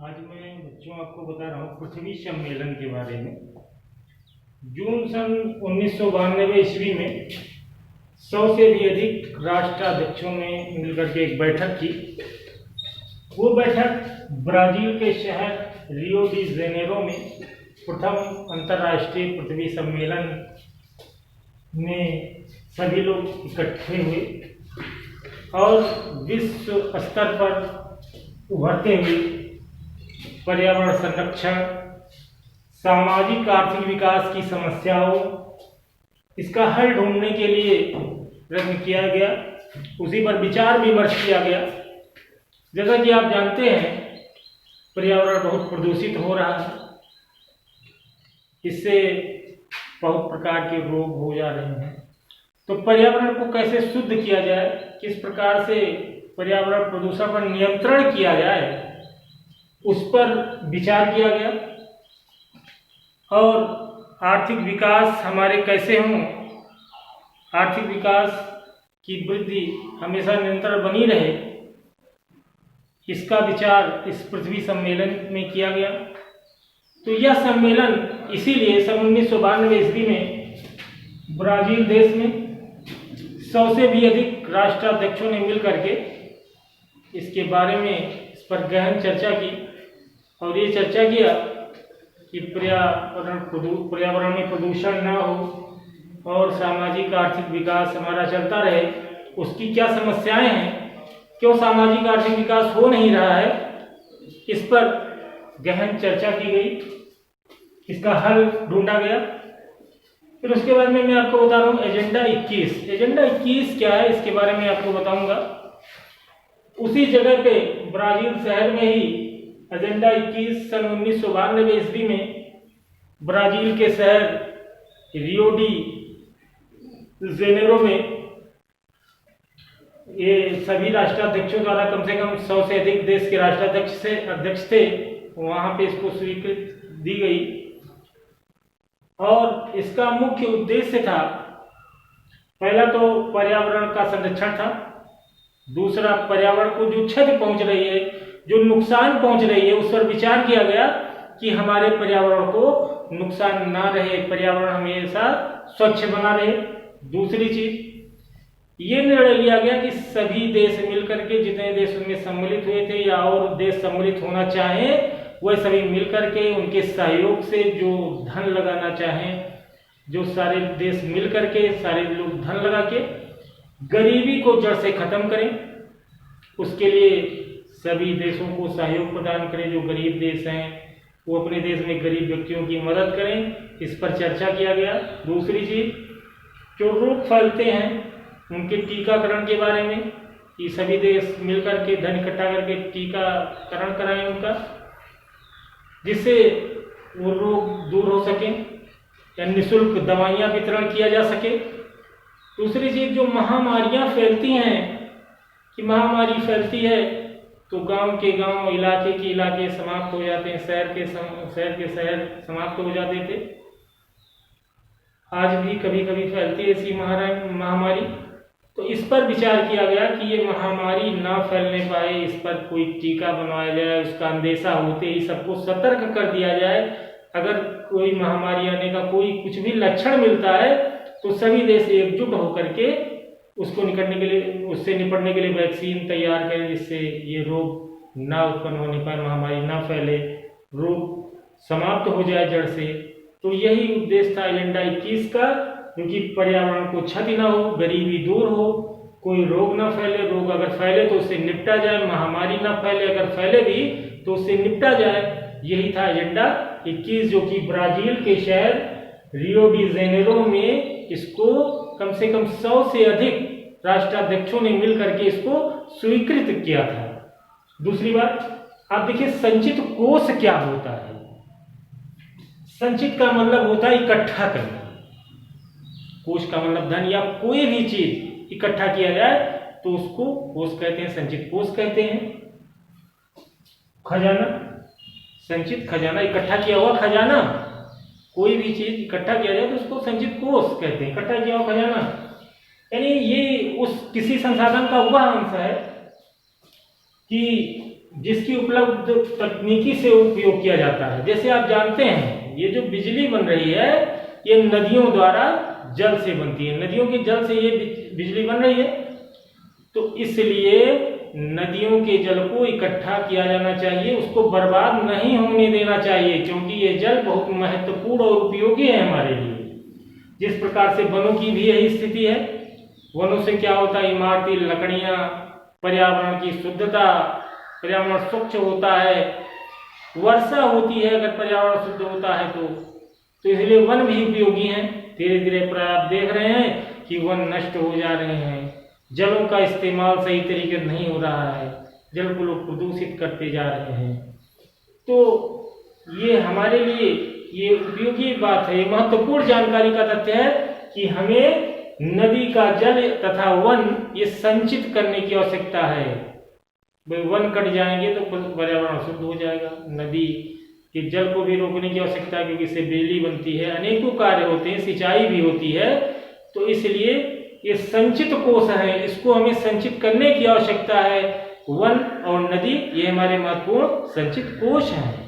आज मैं बच्चों आपको बता रहा हूँ पृथ्वी सम्मेलन के बारे में। जून सन 1992 ईस्वी में 100 से भी अधिक राष्ट्राध्यक्षों ने मिलकर के एक बैठक की। वो बैठक ब्राजील के शहर रियो डी जेनेरो में प्रथम अंतर्राष्ट्रीय पृथ्वी सम्मेलन में सभी लोग इकट्ठे हुए और विश्व स्तर पर उभरते हुए पर्यावरण संरक्षण, सामाजिक आर्थिक विकास की समस्याओं, इसका हल ढूंढने के लिए प्रयत्न किया गया। उसी पर विचार विमर्श किया गया। जैसा कि आप जानते हैं, पर्यावरण बहुत प्रदूषित हो रहा है। इससे बहुत प्रकार के रोग हो जा रहे हैं। तो पर्यावरण को कैसे शुद्ध किया जाए, किस प्रकार से पर्यावरण प्रदूषण पर नियंत्रण किया जाए, उस पर विचार किया गया। और आर्थिक विकास हमारे कैसे हों, आर्थिक विकास की वृद्धि हमेशा निरंतर बनी रहे, इसका विचार इस पृथ्वी सम्मेलन में किया गया। तो यह सम्मेलन इसीलिए सन 1992 ईस्वी में ब्राजील देश में 100 से भी अधिक राष्ट्राध्यक्षों ने मिलकर के इसके बारे में इस पर गहन चर्चा की और ये चर्चा किया कि पर्यावरण में प्रदूषण न हो और सामाजिक आर्थिक विकास हमारा चलता रहे। उसकी क्या समस्याएं हैं, क्यों सामाजिक आर्थिक विकास हो नहीं रहा है, इस पर गहन चर्चा की गई, इसका हल ढूंढा गया। फिर उसके बाद में मैं आपको बता रहा हूँ एजेंडा 21। एजेंडा 21 क्या है, इसके बारे में आपको बताऊंगा। उसी जगह पे ब्राजील शहर में ही एजेंडा 21 सन 1992 ईस्वी में ब्राजील के शहर रियो डी जेनेरो में ये सभी राष्ट्राध्यक्षों द्वारा कम से कम 100 से अधिक देश के अध्यक्ष थे, वहां पे इसको स्वीकृति दी गई। और इसका मुख्य उद्देश्य था, पहला तो पर्यावरण का संरक्षण था, दूसरा पर्यावरण को जो क्षति पहुंच रही है, जो नुकसान पहुंच रही है, उस पर विचार किया गया कि हमारे पर्यावरण को नुकसान ना रहे, पर्यावरण हमेशा स्वच्छ बना रहे। दूसरी चीज ये निर्णय लिया गया कि सभी देश मिलकर के, जितने देश उनमें सम्मिलित हुए थे या और देश सम्मिलित होना चाहें, वह सभी मिलकर के उनके सहयोग से जो धन लगाना चाहें, जो सारे देश मिलकर के सारे लोग धन लगा के गरीबी को जड़ से खत्म करें। उसके लिए सभी देशों को सहयोग प्रदान करें। जो गरीब देश हैं वो अपने देश में गरीब व्यक्तियों की मदद करें, इस पर चर्चा किया गया। दूसरी चीज, जो रोग फैलते हैं उनके टीकाकरण के बारे में, कि सभी देश मिलकर के धन इकट्ठा करके टीकाकरण कराएं उनका, जिससे वो रोग दूर हो सके या निःशुल्क दवाइयाँ वितरण किया जा सके। दूसरी चीज, जो महामारियाँ फैलती हैं, कि महामारी फैलती है तो गांव के गांव, इलाके के इलाके समाप्त हो जाते हैं, शहर के शहर समाप्त हो जाते थे। आज भी कभी कभी फैलती है ऐसी महामारी। तो इस पर विचार किया गया कि ये महामारी ना फैलने पाए, इस पर कोई टीका बनवाया जाए, उसका अंदेशा होते ही सबको सतर्क कर दिया जाए। अगर कोई महामारी आने का कोई कुछ भी लक्षण मिलता है तो सभी देश एकजुट होकर के उससे निपटने के लिए वैक्सीन तैयार करें, जिससे ये रोग ना उत्पन्न होने पाए, महामारी ना फैले, रोग समाप्त हो जाए जड़ से। तो यही उद्देश्य था एजेंडा 21 का, क्योंकि पर्यावरण को क्षति ना हो, गरीबी दूर हो, कोई रोग ना फैले, रोग अगर फैले तो उससे निपटा जाए, महामारी ना फैले, अगर फैले भी तो उससे निपटा जाए। यही था एजेंडा 21, जो कि ब्राजील के शहर रियो डी जेनेरो में इसको कम से कम 100 से अधिक राष्ट्राध्यक्षों ने मिलकर के इसको स्वीकृत किया था। दूसरी बात, आप देखिए संचित कोष क्या होता है। संचित का मतलब होता है इकट्ठा करना, कोष का मतलब धन या कोई भी चीज इकट्ठा किया जाए तो उसको कोष कहते हैं, संचित कोष कहते हैं। खजाना, संचित खजाना, इकट्ठा किया हुआ खजाना, कोई भी चीज इकट्ठा किया जाए तो उसको संचित कोष कहते हैं, इकट्ठा किया हुआ खजाना। यानी ये उस किसी संसाधन का वह अंश है कि जिसकी उपलब्ध तकनीकी से उपयोग किया जाता है। जैसे आप जानते हैं ये जो बिजली बन रही है ये नदियों द्वारा जल से बनती है, नदियों के जल से ये बिजली बन रही है। तो इसलिए नदियों के जल को इकट्ठा किया जाना चाहिए, उसको बर्बाद नहीं होने देना चाहिए, क्योंकि ये जल बहुत महत्वपूर्ण और उपयोगी है हमारे लिए। जिस प्रकार से वनों की भी यही स्थिति है, वनों से क्या होता है, इमारती लकड़ियां, पर्यावरण की शुद्धता, पर्यावरण स्वच्छ होता है, वर्षा होती है अगर पर्यावरण शुद्ध होता है तो इसलिए वन भी उपयोगी हैं। धीरे धीरे प्राय आप देख रहे हैं कि वन नष्ट हो जा रहे हैं, जलों का इस्तेमाल सही तरीके नहीं हो रहा है, जल को लोग प्रदूषित करते जा रहे हैं। तो ये हमारे लिए ये उपयोगी बात है, ये महत्वपूर्ण जानकारी का तथ्य है कि हमें नदी का जल तथा वन ये संचित करने की आवश्यकता है। वन कट जाएंगे तो पर्यावरण शुद्ध हो जाएगा, नदी के जल को भी रोकने की आवश्यकता है क्योंकि इससे बिजली बनती है, अनेकों कार्य होते हैं, सिंचाई भी होती है। तो इसलिए ये संचित कोष है, इसको हमें संचित करने की आवश्यकता है। वन और नदी ये हमारे महत्वपूर्ण संचित कोष हैं।